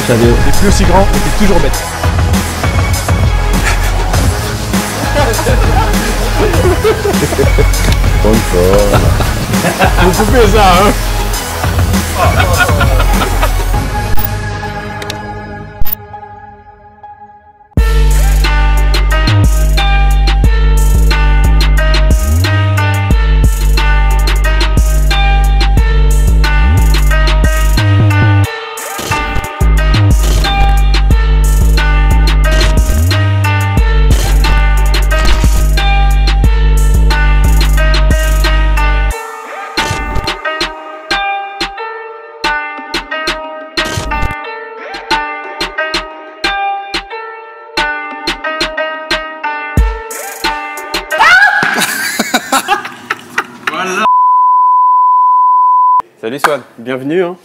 Salut. T'es plus aussi grand, mais t'es toujours bête. Encore. Faut couper ça, hein. Salut Swan, bienvenue. Hein.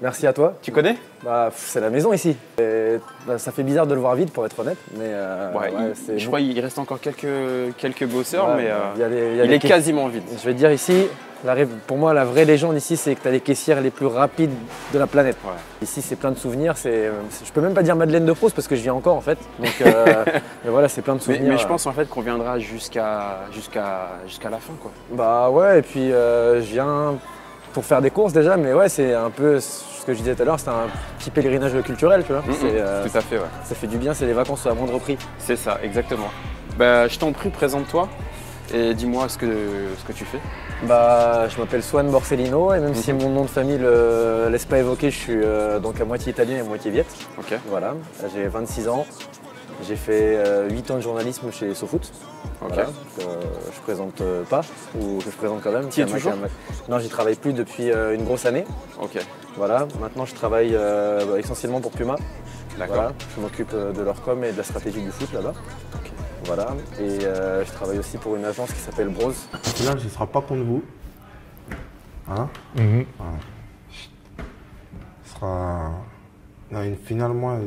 Merci à toi. Tu connais? Bah, c'est la maison ici. Et, bah, ça fait bizarre de le voir vide pour être honnête. Mais, je crois qu'il reste encore quelques bosseurs, mais il est quasiment vide. Je vais te dire ici, pour moi la vraie légende ici c'est que tu as les caissières les plus rapides de la planète. Ouais. Ici c'est plein de souvenirs. Je peux même pas dire Madeleine de Proust parce que je vis encore en fait. Donc mais voilà, c'est plein de souvenirs. Mais je pense en fait qu'on viendra jusqu'à la fin quoi. Bah ouais, et puis je viens pour faire des courses déjà, mais ouais, c'est un peu ce que je disais tout à l'heure, c'est un petit pèlerinage culturel, tu vois. Tout à fait, ouais. Ça fait du bien, c'est les vacances à moindre prix. C'est ça, exactement. Bah, je t'en prie, présente-toi et dis-moi ce que tu fais. Bah, je m'appelle Swan Borsellino et même si mon nom de famille ne laisse pas évoquer, je suis donc à moitié italien et à moitié viet. Ok. Voilà, j'ai 26 ans. J'ai fait 8 ans de journalisme chez SoFoot. Okay. Voilà, je présente pas, ou que je présente quand même. Tu y es toujours? Non, j'y travaille plus depuis une grosse année. Ok. Voilà, maintenant je travaille essentiellement pour Puma. D'accord. Voilà, je m'occupe de leur com et de la stratégie du foot là-bas. Okay. Voilà, et je travaille aussi pour une agence qui s'appelle Bros. Là, je ne serai pas contre vous. Hein? Ouais. Ce sera une finale, moi,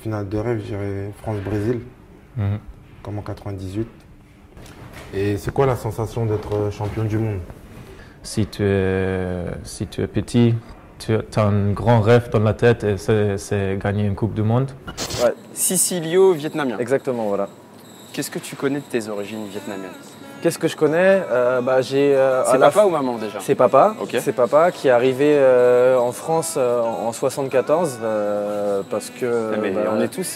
finale de rêve, je dirais France-Brésil, comme en 98. Et c'est quoi la sensation d'être champion du monde? Si tu es petit, tu as un grand rêve dans la tête et c'est gagner une Coupe du Monde. Ouais. Sicilio-vietnamien. Exactement, voilà. Qu'est-ce que tu connais de tes origines vietnamiennes? Qu'est-ce que je connais? C'est papa ou maman déjà? C'est papa. Okay. C'est papa qui est arrivé en France en 74 parce que. Mais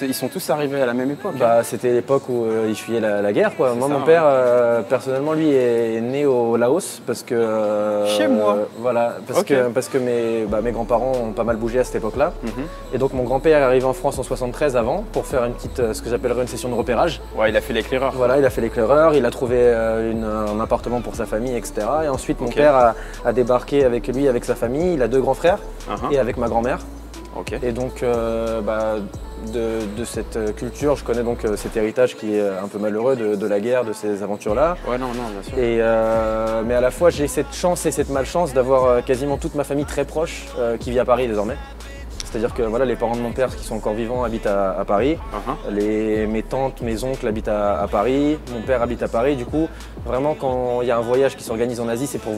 ils sont tous arrivés à la même époque. Bah, c'était l'époque où ils fuyaient la guerre, quoi. Moi, mon père, personnellement, lui, est né au Laos parce que. Chez moi. Voilà, parce que mes grands-parents ont pas mal bougé à cette époque-là. Et donc mon grand-père est arrivé en France en 73 avant pour faire une petite, ce que j'appellerais une session de repérage. Ouais, il a fait l'éclaireur. Voilà, il a fait l'éclaireur, il a trouvé un appartement pour sa famille, etc. Et ensuite, mon père a débarqué avec lui, avec sa famille. Il a 2 grands frères et avec ma grand-mère. Okay. Et donc, de cette culture, je connais donc cet héritage qui est un peu malheureux de la guerre, de ces aventures-là. Ouais, non, bien sûr. Mais à la fois, j'ai cette chance et cette malchance d'avoir quasiment toute ma famille très proche qui vit à Paris désormais. C'est-à-dire que voilà, les parents de mon père qui sont encore vivants habitent à Paris, mes tantes, mes oncles habitent à Paris, mon père habite à Paris. Du coup, vraiment quand il y a un voyage qui s'organise en Asie, c'est pour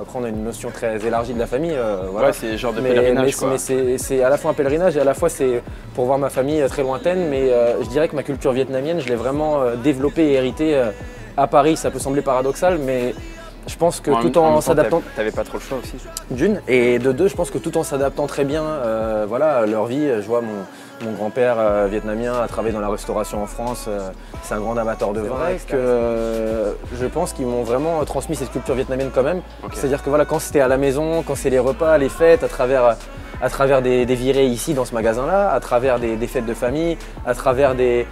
prendre une notion très élargie de la famille. Voilà. Ouais, c'est le genre de pèlerinage quoi. Mais c'est à la fois un pèlerinage et à la fois c'est pour voir ma famille très lointaine. Mais je dirais que ma culture vietnamienne, je l'ai vraiment développée et héritée à Paris. Ça peut sembler paradoxal, mais je pense que tout en s'adaptant. T'avais pas trop le choix aussi. D'une, et de deux, je pense que tout en s'adaptant très bien, voilà, leur vie. Je vois mon grand-père vietnamien a travaillé dans la restauration en France. C'est un grand amateur de vin. Je pense qu'ils m'ont vraiment transmis cette culture vietnamienne quand même. Okay. C'est-à-dire que voilà, quand c'était à la maison, quand c'est les repas, les fêtes, à travers des virées ici dans ce magasin-là, à travers des fêtes de famille, à travers des.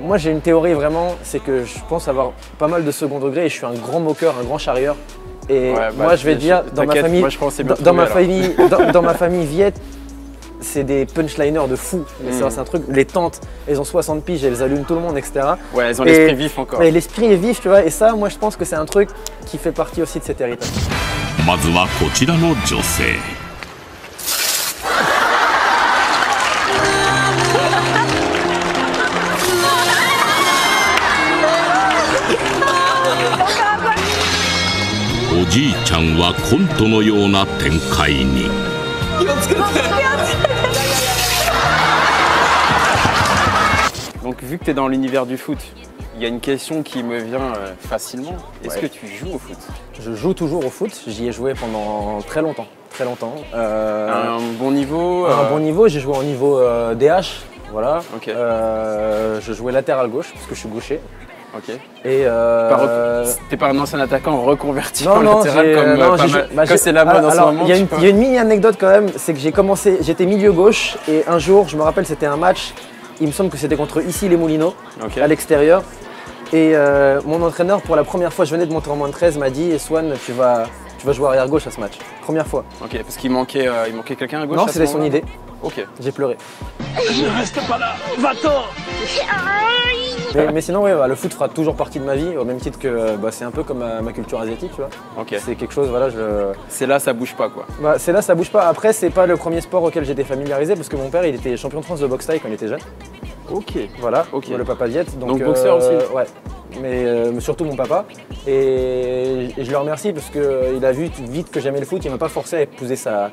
Moi j'ai une théorie vraiment, c'est que je pense avoir pas mal de second degré et je suis un grand moqueur, un grand charrieur. Et moi je vais dire, dans ma famille viet, c'est des punchliners de fou. C'est un truc, les tantes, elles ont 60 piges, elles allument tout le monde, etc. Ouais, elles ont l'esprit vif encore. Et l'esprit est vif, tu vois, et ça, moi je pense que c'est un truc qui fait partie aussi de cet héritage. まずはこちらの女性。おじいちゃんはコントのような展開に。気をつけて。vu que tu es dans l'univers du foot, il y a une question qui me vient facilement. Est-ce que tu joues au foot? Je joue toujours au foot, j'y ai joué pendant très longtemps. Un bon niveau Un bon niveau, j'ai joué en niveau DH, voilà. Ok. Je jouais latéral gauche parce que je suis gaucher. Ok. Et t'es pas un ancien attaquant reconverti non, en non, latéral comme c'est la mode en ce moment. Il y a une mini anecdote quand même, c'est que j'étais milieu gauche et un jour, je me rappelle, c'était un match, il me semble que c'était contre ici les Moulineaux, à l'extérieur. Et mon entraîneur, pour la première fois, je venais de monter en moins de 13, m'a dit Swan, tu vas jouer arrière gauche à ce match. Première fois. Ok, parce qu'il manquait quelqu'un à gauche. Non, c'était son idée. Ok. J'ai pleuré. Ne reste pas là, va-t'en. Mais sinon, ouais, le foot fera toujours partie de ma vie, au même titre que c'est un peu comme ma culture asiatique, tu vois. Ok. C'est quelque chose, voilà, c'est là, ça bouge pas, quoi. C'est là, ça bouge pas. Après, c'est pas le premier sport auquel j'étais familiarisé, parce que mon père, il était champion de France de boxe thaï quand il était jeune. Ok. Voilà, ok. Le papa Viet. Donc boxeur aussi. Ouais, mais surtout mon papa. Et je le remercie parce qu'il a vu vite que j'aimais le foot. Il m'a pas forcé à épouser sa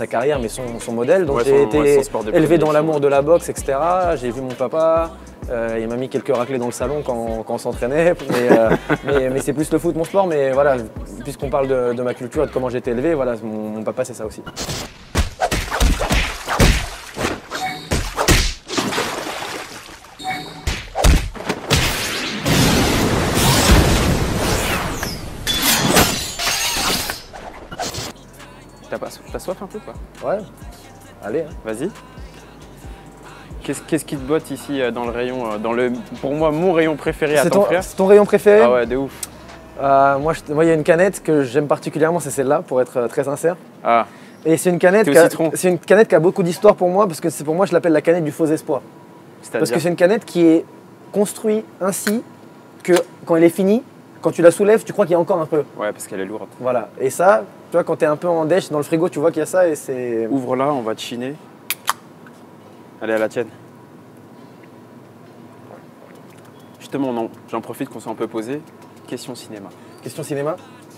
carrière, mais son modèle. Donc j'ai été élevé dans l'amour de la boxe, etc. J'ai vu mon papa. Il m'a mis quelques raclés dans le salon quand on s'entraînait. Mais c'est plus le foot mon sport. Mais voilà, puisqu'on parle de ma culture et de comment j'ai été élevé, voilà, mon papa c'est ça aussi. T'as soif un peu, quoi? Ouais, allez. Hein. Vas-y. Qu'est-ce qui te botte ici dans le rayon, pour moi, mon rayon préféré à ton frère? C'est ton rayon préféré? Ah ouais, de ouf. Moi, il y a une canette que j'aime particulièrement, c'est celle-là, pour être très sincère. Ah. Et c'est une canette qui a beaucoup d'histoire pour moi, parce que pour moi, je l'appelle la canette du faux espoir. Parce que c'est une canette qui est construite ainsi que quand elle est finie, quand tu la soulèves, tu crois qu'il y a encore un peu. Ouais, parce qu'elle est lourde. Voilà. Et ça, tu vois, quand tu es un peu en dèche dans le frigo, tu vois qu'il y a ça et c'est... Ouvre-la, on va te chiner. Allez, à la tienne. Justement, non, j'en profite qu'on soit un peu posé. Question cinéma. Question cinéma?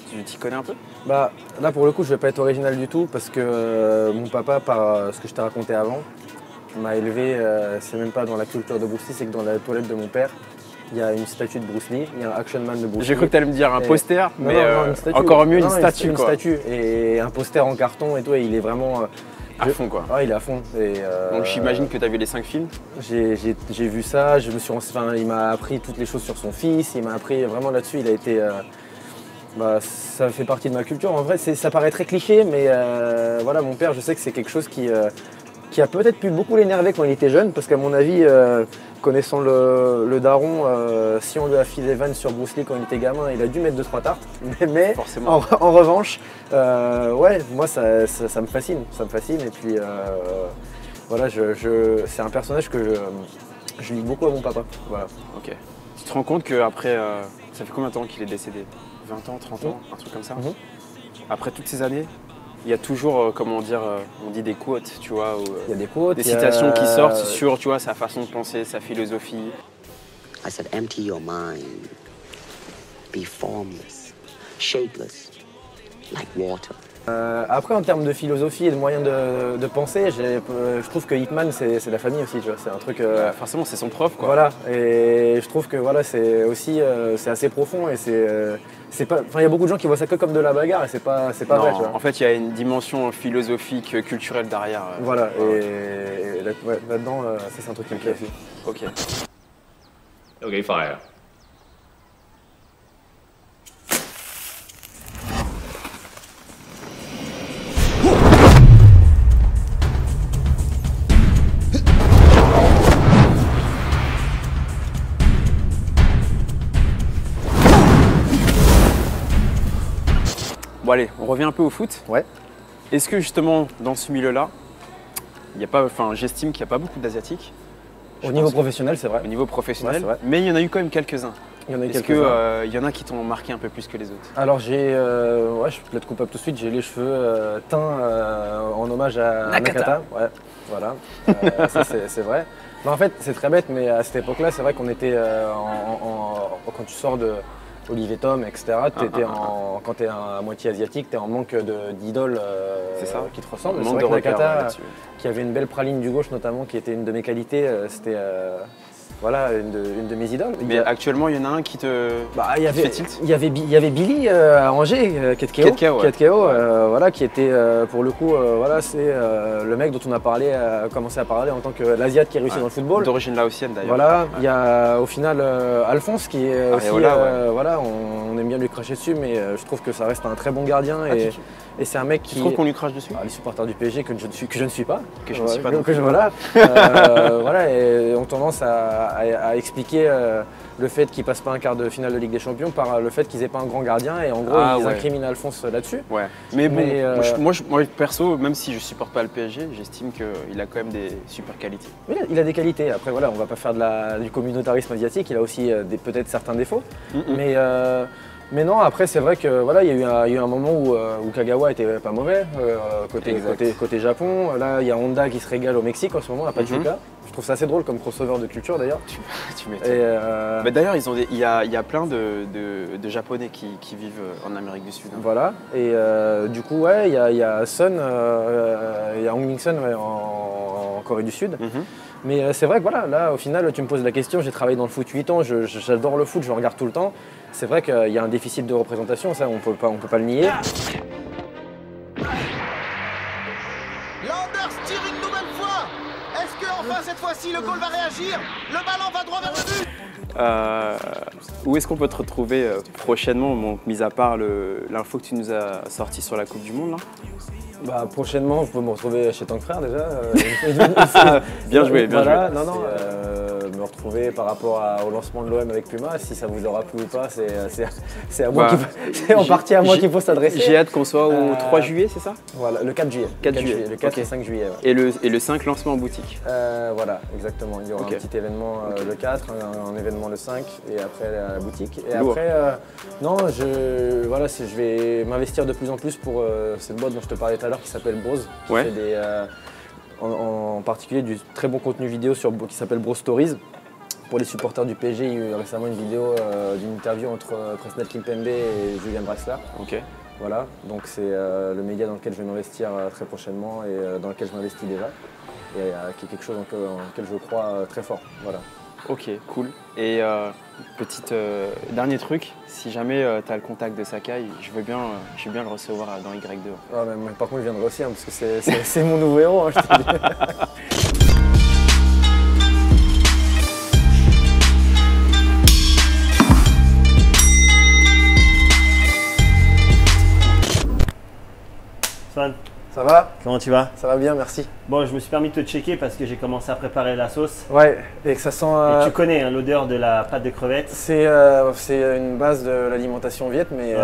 Tu t'y connais un peu? Bah, là, pour le coup, je vais pas être original du tout parce que mon papa, par ce que je t'ai raconté avant, m'a élevé, c'est même pas dans la culture de Bruce Lee, c'est que dans la toilette de mon père, il y a une statue de Bruce Lee, il y a un action man de Bruce Lee. J'ai cru que tu allais me dire un poster, mais une statue, encore mieux une statue. Une statue et un poster en carton et tout, et il est vraiment... à fond, quoi. Ah, il est à fond. Donc j'imagine que tu as vu les 5 films? J'ai vu ça, il m'a appris toutes les choses sur son fils, il m'a appris vraiment là-dessus, il a été... ça fait partie de ma culture. En vrai, ça paraît très cliché, mais voilà, mon père, je sais que c'est quelque chose qui a peut-être pu beaucoup l'énerver quand il était jeune, parce qu'à mon avis, connaissant le daron, si on lui a filé vannes sur Bruce Lee quand il était gamin, il a dû mettre 2-3 tartes. Mais en revanche, ouais, moi ça me fascine, et puis voilà, c'est un personnage que je lis beaucoup à mon papa. Voilà. Ok. Tu te rends compte qu'après, ça fait combien de temps qu'il est décédé? 20 ans, 30 ans, un truc comme ça? Après toutes ces années, il y a toujours, comment dire, on dit des quotes, tu vois, il y a des quotes, des citations qui sortent sur, tu vois, sa façon de penser, sa philosophie. I said, empty your mind, be formless, shapeless, like water. Après, en termes de philosophie et de moyens de penser, je trouve que Ip Man, c'est la famille aussi, tu vois, c'est un truc... forcément, c'est son prof, quoi. Voilà, et je trouve que voilà, c'est aussi, c'est assez profond et c'est pas... Enfin, il y a beaucoup de gens qui voient ça que comme de la bagarre et c'est pas vrai, tu vois. En fait, il y a une dimension philosophique, culturelle derrière. Voilà, et là-dedans, c'est un truc qui me plaît aussi. Ok. Ok, fire. Bon allez, on revient un peu au foot. Ouais. Est-ce que justement, dans ce milieu-là, j'estime qu'il n'y a pas beaucoup d'Asiatiques. Au niveau professionnel, c'est vrai. Au niveau professionnel, ouais, mais il y en a eu quand même quelques-uns. Est-ce qu'il y en a qui t'ont marqué un peu plus que les autres? Alors ouais, je suis peut-être coupable tout de suite, j'ai les cheveux teints en hommage à Nakata. Ouais, voilà, ça c'est vrai. Mais en fait, c'est très bête, mais à cette époque-là, c'est vrai qu'on était, quand tu sors de Olivier Tom, etc., quand tu es à moitié asiatique, tu es en manque d'idoles qui te ressemblent. C'est vrai que Nakata, qui avait une belle praline du gauche notamment, qui était une de mes qualités, Voilà, une de mes idoles. Mais actuellement, il y en a un qui te fait tilt. Il y avait Billy à Angers, Ketkeo, voilà, qui était pour le coup, voilà, c'est le mec dont on a parlé, commencé à parler en tant que l'Asiate qui a réussi dans le football. D'origine laotienne d'ailleurs. Voilà, il y a au final Alphonse qui est aussi, voilà, on aime bien lui cracher dessus, mais je trouve que ça reste un très bon gardien et c'est un mec qui. Tu trouves qu'on lui crache dessus? Les supporters du PSG que je ne suis pas, voilà, voilà, et ont tendance à expliquer le fait qu'ils ne passent pas un quart de finale de Ligue des Champions par le fait qu'ils n'aient pas un grand gardien et en gros ils incriminent Alphonse là-dessus. Ouais. Mais bon, moi perso, même si je ne supporte pas le PSG, j'estime qu'il a quand même des super qualités. Oui, il a des qualités. Après voilà, on ne va pas faire du communautarisme asiatique, il a aussi peut-être certains défauts. Mais non, après c'est vrai que voilà, il y a eu un moment où Kagawa était pas mauvais côté Japon. Là, il y a Honda qui se régale au Mexique en ce moment, à Pachuca. Je trouve ça assez drôle comme crossover de culture d'ailleurs. Tu m'étonnes. Mais d'ailleurs, il y a plein de Japonais qui vivent en Amérique du Sud. Hein. Voilà. Et du coup, ouais, il y a Sun, il y a Hong Min-sun en Corée du Sud. Mais c'est vrai que voilà, là au final tu me poses la question, j'ai travaillé dans le foot 8 ans, j'adore le foot, je le regarde tout le temps. C'est vrai qu'il y a un déficit de représentation, ça on peut pas le nier. Landers tire une nouvelle fois. Est-ce que enfin cette fois-ci le goal va réagir? Le ballon va droit vers le but. Où est-ce qu'on peut te retrouver prochainement, mis à part l'info que tu nous as sorti sur la Coupe du Monde là? Prochainement, vous pouvez me retrouver chez Tank Frère déjà. Bien joué, bien joué. Non, me retrouver par rapport au lancement de l'OM avec Puma, si ça vous aura plu ou pas, c'est à moi c'est en partie à moi qu'il faut s'adresser. J'ai hâte qu'on soit au 3 juillet, c'est ça? Voilà, le 4 juillet. Le 4 et 5 juillet. Ouais. Et le 5 lancement en boutique. Voilà, exactement. Il y aura un petit événement le 4, un événement le 5 et après la boutique. Et après, non, je vais m'investir de plus en plus pour cette boîte dont je te parlais tout à l'heure qui s'appelle Brose, qui fait en particulier du très bon contenu vidéo qui s'appelle Bro Stories. Pour les supporters du PSG, il y a eu récemment une vidéo d'une interview entre Presnel Kimpembe et Julian Draxler. Voilà, donc c'est le média dans lequel je vais m'investir très prochainement et dans lequel je m'investis déjà. Et qui est quelque chose dans lequel je crois très fort. Voilà. Ok, cool. Et dernier truc, si jamais tu as le contact de Sakai, je veux bien le recevoir dans Y2. Mais par contre, je viendrai aussi, parce que c'est mon nouveau héros, je te dis. Swan. Ça va? Comment tu vas? Ça va bien, merci. Bon, je me suis permis de te checker parce que j'ai commencé à préparer la sauce. Ouais, et que ça sent… Et tu connais l'odeur de la pâte de crevettes? C'est une base de l'alimentation viet, mais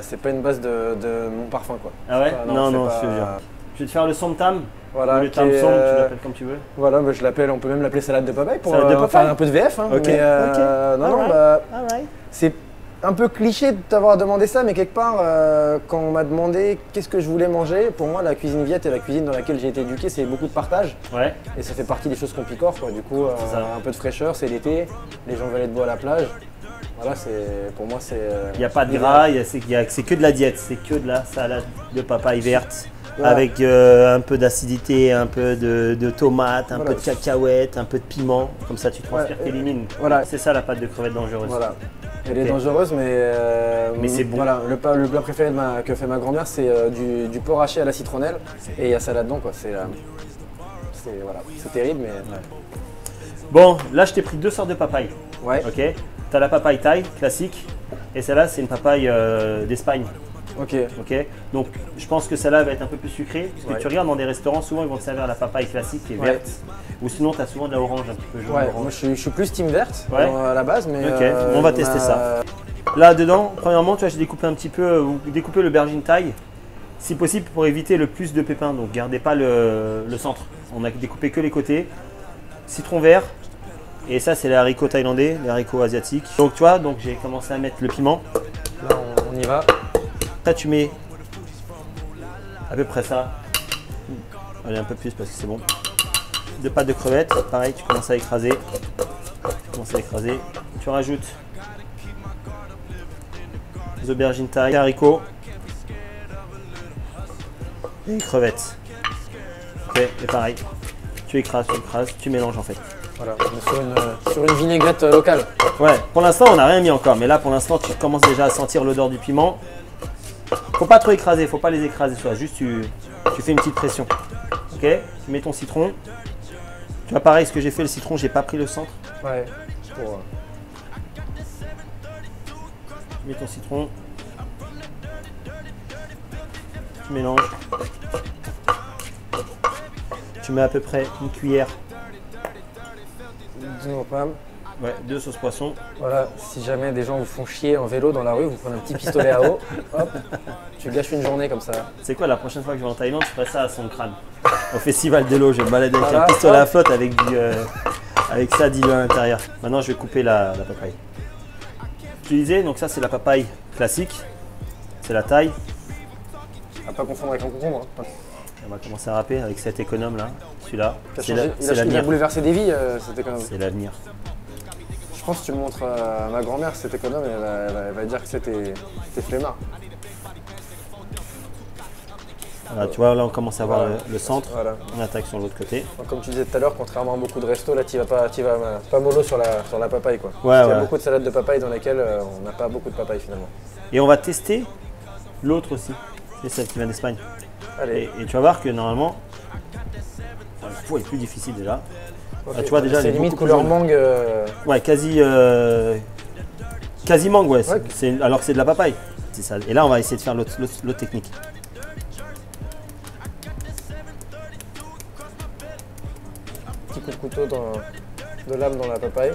c'est pas une base de mon parfum, quoi. Ah ouais? Non, je te jure. Je vais te faire le som tam. Voilà, le tam som, tu l'appelles comme tu veux. Voilà, je l'appelle, on peut même l'appeler salade de papaye pour faire un peu de VF. Hein, ok. C'est un peu cliché de t'avoir demandé ça, mais quelque part, quand on m'a demandé qu'est-ce que je voulais manger, pour moi, la cuisine viet et la cuisine dans laquelle j'ai été éduqué, c'est beaucoup de partage. Ouais. Et ça fait partie des choses qu'on picore, quoi. Du coup, un peu de fraîcheur, c'est l'été, les gens veulent être beaux à la plage. Voilà, pour moi, c'est… Il n'y a pas de gras, c'est que de la diète, c'est que de la salade de papaye verte. Voilà. Avec un peu d'acidité, un peu de tomate, un peu de cacahuètes, un peu de piment. Comme ça, tu transpires, t'élimines. Voilà. C'est ça la pâte de crevette dangereuse. Voilà. Elle est dangereuse, mais c'est bon. Voilà, le plat préféré que fait ma grand-mère, c'est du porc haché à la citronnelle. Et il y a ça là-dedans, quoi. C'est terrible, mais… Ouais. Bon, là, je t'ai pris 2 sortes de papaye. Ouais. Ok. Tu as la papaye thaï, classique. Et celle-là, c'est une papaye d'Espagne. Ok. Donc je pense que celle-là va être un peu plus sucrée. Parce que tu regardes dans des restaurants, souvent ils vont te servir la papaye classique qui est verte. Ou sinon tu as souvent de la orange un petit peu jaune. Moi je suis plus team verte à la base. Mais on va tester ça. Là dedans, premièrement, j'ai découpé un petit peu, vous découpez le bergine thaï. Si possible pour éviter le plus de pépins. Donc gardez pas le centre. On a découpé que les côtés. Citron vert. Et ça c'est les haricots thaïlandais, les haricots asiatiques. Donc tu vois, j'ai commencé à mettre le piment. Là on y va. Là tu mets à peu près ça. Allez, un peu plus parce que c'est bon. 2 pâtes de crevettes, pareil, tu commences à écraser. Tu rajoutes les aubergines thaï, les haricots et les crevettes. Ok, et pareil. tu écrases, tu mélanges en fait. Voilà, sur une vinaigrette locale. Ouais, pour l'instant on n'a rien mis encore, mais là pour l'instant tu commences déjà à sentir l'odeur du piment. Faut pas trop écraser, faut pas les écraser, soit juste tu fais une petite pression. Ok, tu mets ton citron. Tu vois pareil, ce que j'ai fait le citron, j'ai pas pris le centre. Ouais. Tu mets ton citron. Tu mélanges. Tu mets à peu près une cuillère. Ouais, de sauce poisson. Voilà, si jamais des gens vous font chier en vélo dans la rue, vous prenez un petit pistolet à eau, hop, tu gâches une journée comme ça. C'est quoi, la prochaine fois que je vais en Thaïlande, je ferai ça à son crâne. Au festival de l'eau, je vais me balader avec un pistolet à flotte avec ça dilué à l'intérieur. Maintenant, je vais couper la papaye. Je disais, donc ça c'est la papaye classique, c'est la taille. À pas confondre avec un concombre. Hein. On va commencer à râper avec cet économe là, celui-là. Il a bouleversé des vies, cet économe. C'est l'avenir. Je pense que tu me montres à ma grand-mère cet économe et elle va dire que c'était flemmard. Voilà, tu vois, là on commence à voir le centre. Voilà. On attaque sur l'autre côté. Donc, comme tu disais tout à l'heure, contrairement à beaucoup de restos, là tu vas pas mollo sur la papaye quoi. Ouais, Il y a beaucoup de salades de papaye dans lesquelles on n'a pas beaucoup de papaye finalement. Et on va tester l'autre aussi. C'est celle qui vient d'Espagne. Allez. Et tu vas voir que normalement, le pot est plus difficile déjà. Okay. Là, tu vois déjà, c'est limite couleur mangue. Ouais, quasi mangue, ouais. Alors que c'est de la papaye. C'est ça. Et là, on va essayer de faire l'autre technique. Petit coup de couteau de lame dans la papaye.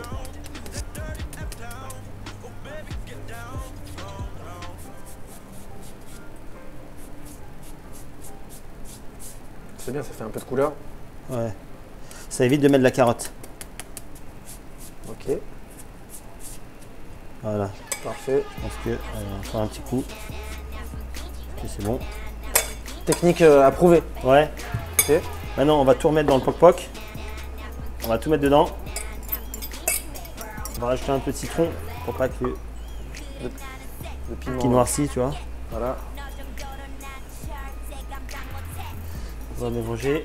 C'est bien, ça fait un peu de couleur. Ouais. Ça évite de mettre de la carotte. Ok. Voilà. Parfait. Je pense que on va faire un petit coup. Ok, c'est bon. Technique approuvée. Ouais. Ok. Maintenant, on va tout remettre dans le poc-poc. On va tout mettre dedans. On va rajouter un peu de citron pour pas que le piment qui noircit, tu vois. Voilà. On va mélanger.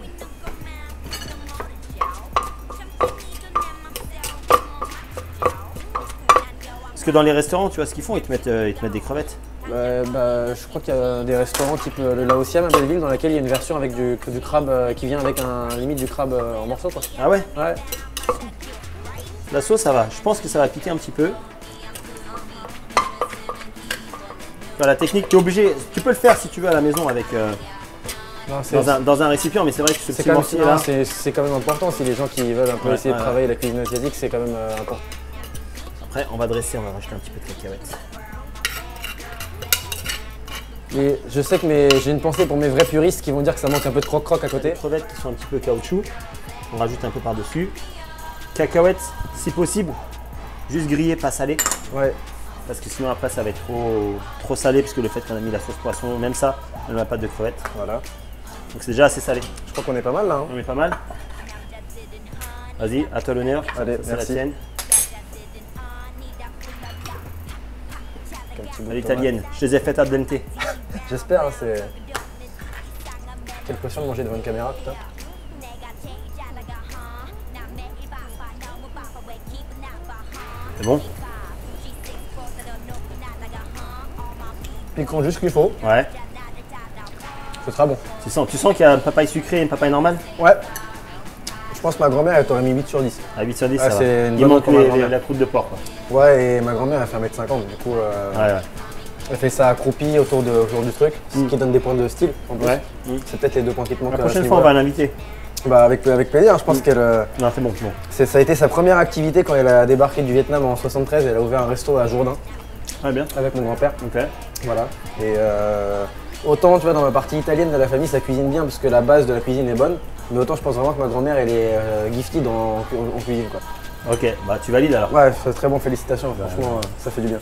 Parce que dans les restaurants, tu vois ce qu'ils font, ils te mettent des crevettes. Je crois qu'il y a des restaurants type le Laotiam à Belleville dans lequel il y a une version avec du crabe qui vient avec limite du crabe en morceaux quoi. Ah ouais? Ouais. La sauce ça va, je pense que ça va piquer un petit peu. Enfin, la technique, tu es obligé, tu peux le faire si tu veux à la maison avec dans un récipient, mais c'est vrai que ce petit mortier là, c'est quand même important si les gens qui veulent un peu essayer de travailler la cuisine asiatique, c'est quand même important. Après on va dresser, on va rajouter un petit peu de cacahuètes. Et je sais que j'ai une pensée pour mes vrais puristes qui vont dire que ça manque un peu de croque-croque à côté. Les crevettes qui sont un petit peu caoutchouc, on rajoute un peu par-dessus. Cacahuètes, si possible, juste grillées, pas salées. Ouais. Parce que sinon après ça va être trop salé, parce que le fait qu'on a mis la sauce poisson, même ça, elle n'a pas de crevettes. Voilà. Donc c'est déjà assez salé. Je crois qu'on est pas mal là. Hein. On est pas mal. Vas-y, à toi l'honneur. Allez, c'est la merci. tienne. À l'italienne, je les ai faites à dente. J'espère, hein, c'est. Quelle pression de manger devant une caméra, putain. C'est bon? Piquant juste ce qu'il faut. Ouais. Ce sera bon. Tu sens qu'il y a une papaye sucrée et une papaye normale? Ouais. Je pense que ma grand-mère, elle t'aurait mis 8 sur 10. À 8 sur 10, ah, ça va. Il manque la croûte de porc. Quoi. Ouais, et ma grand-mère, elle fait 1m50, du coup, ouais. Elle fait ça accroupie autour du truc, ce qui donne des points de style en plus. Ouais. C'est peut-être les 2 points qui te manquent. La prochaine fois, on va l'inviter. Bah, avec plaisir, je pense qu'elle. Non, c'est bon, c'est bon. Ça a été sa première activité quand elle a débarqué du Vietnam en 73. Elle a ouvert un resto à Jourdain. Ouais, bien. Avec mon grand-père. Ok. Voilà. Et autant, tu vois, dans la partie italienne de la famille, ça cuisine bien parce que la base de la cuisine est bonne. Mais autant, je pense vraiment que ma grand-mère, elle est gifted en cuisine, quoi. Ok, bah tu valides alors. Ouais, c'est très bon, félicitations. Franchement, ça fait du bien.